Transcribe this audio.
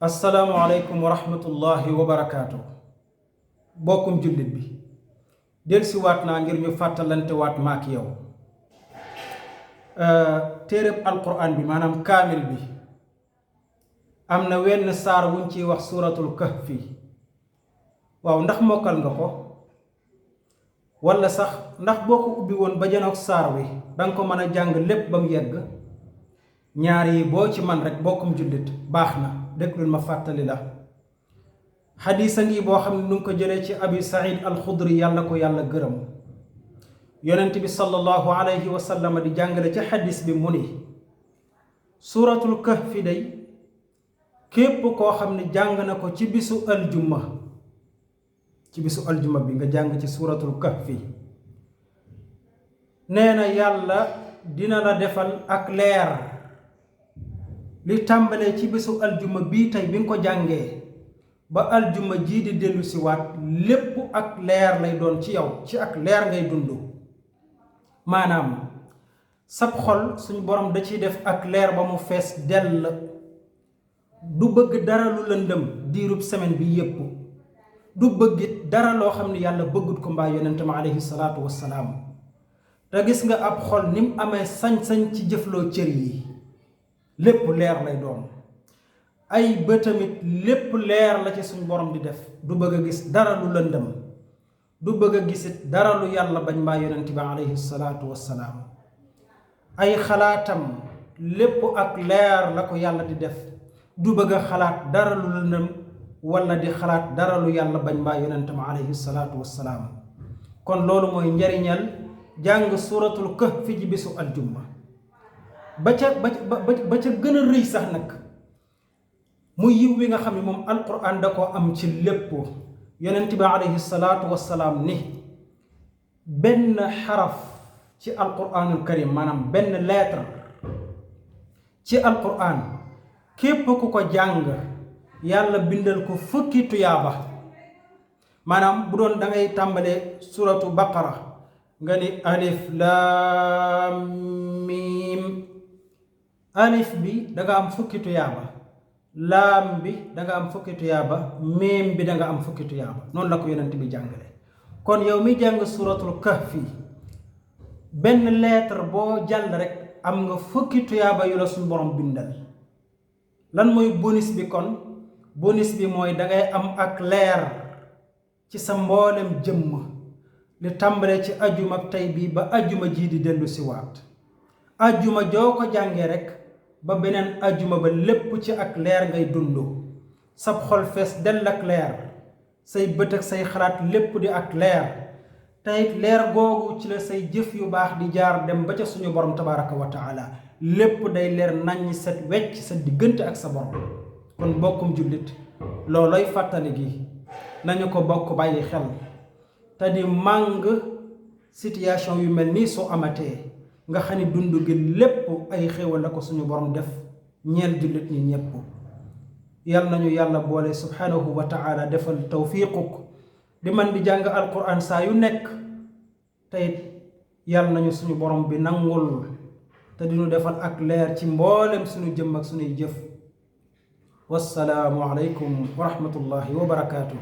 asalaamualeykum wa rahmatullahi wa barakaatu. bokkum jullit bi delsi waat naa ngir ñu fàttalante waat maak yow téereb alquran bi maanaam kaamil bi am na wenn saar wuñ ciy wax suuratul kahfi. waaw ndax mokkal nga ko walla sax ndax boo ko ubbi woon ba janoog saar wi danga ko mën a jàng lépp ba mu yegg. ñaar yi boo ci man rek bokkum jullit baax na. déglul ma fàttali la xadiisa ngi boo xam ne nu ngi ko jëlee ci abi said alxudri yàlla ko yàlla gërëm. yonent bi sallallahu alayhi wa sallam di jàngale ci xadis bi mu ni suuratul kahfi day képp koo xam ne jàng na ko ci bisu aljuma bi nga jàng ci suuratul kahfi nee na yàlla dina la defal ak leer li tàmbalee ci bisu aljuma bii tey bi nga ko jàngee ba aljuma jii di dellu si waat lépp ak leer lay doon ci yow, ci ak leer ngay dund. maanaam sab xol suñu borom da ciy def ak leer ba mu fees dell, du bëgg dara lu lëndëm diirub semaine bi yépp, du bëggit dara loo xam ne yàlla bëggut ko mbaa yonentam alayhi salaatu wassalaam. te gis nga ab xol ni mu amee sañ-sañ ci jëfloo cër yi, lépp leer lay doon. ay bëtamit lépp leer la ci suñ borom di def, du bëgg a gis dara lu lëndëm, du bëgg a gisit dara lu yàlla bañ mbaa yonent bi alayhi salaatu wassalaam. ay xalaatam lépp ak leer la ko yàlla di def, du bëgg a xalaat dara lu lëndëm wala di xalaat dara lu yàlla bañ mbaa yonentam alayhi salaatu wassalaam. kon loolu mooy njariñal jàng suuratul kahfi ji bisu aljumma. ba ca gën a rëy sax nag muy yiw wi nga xam ne moom alquran da koo am ci lépp. yonent bi alayhi salaatu wassalaam ni benn xaraf ci alquranul karim, maanaam benn lettre ci alquran, képp ku ko jàng yàlla bindal ko fukki tuyaaba. maanaam bu doon da ngay tàmbalee suratu baqara nga ni alif laam miim, alif bi danga am fukki tuyaaba, laam bi danga am fukki tuyaaba, miim bi danga am fukki tuyaaba. noonu la ko yonent bi jàngale. kon yow mi jàng suratul kahfi benn lettre boo jàll rek am nga fukki tuyaaba yu la suñu borom bindal. lan mooy bonus bi kon? bonus bi mooy dangay am ak leer ci sa mboolem jëmm, li tàmbalee ci ajjuma tey bii ba ajjuma jii di dellu si waat. ajjuma joo ko jàngee rek ba beneen ajjuma ba lépp ci ak leer ngay dund. sab xol fees dell ak leer, say bët ak say xalaat lépp di ak leer. tey leer googu ci la say jëf yu baax di jaar dem ba ca suñu borom tabaraka wa taala. lépp day leer naññ set wecc sa diggante ak sa borom. kon bokkum jullit looloy fàttali gi nañu ko bokk bàyyi xel te di màng situation yu mel nii su amatee nga xam ni dund gi lépp ay xéewal la ko suñu borom def ñeel jullit ñi ñépp. yal nañu yàlla boole subhanahu wa taala defal tawfiquk di man di jàng alquran saa yu nekk. teyit yal nañu suñu borom bi nangul te dinu defal ak leer ci mboolem suñu jëmm ak suñuy jëf. wassalaamu aleykum wa rahmatullahi wa barakaatu.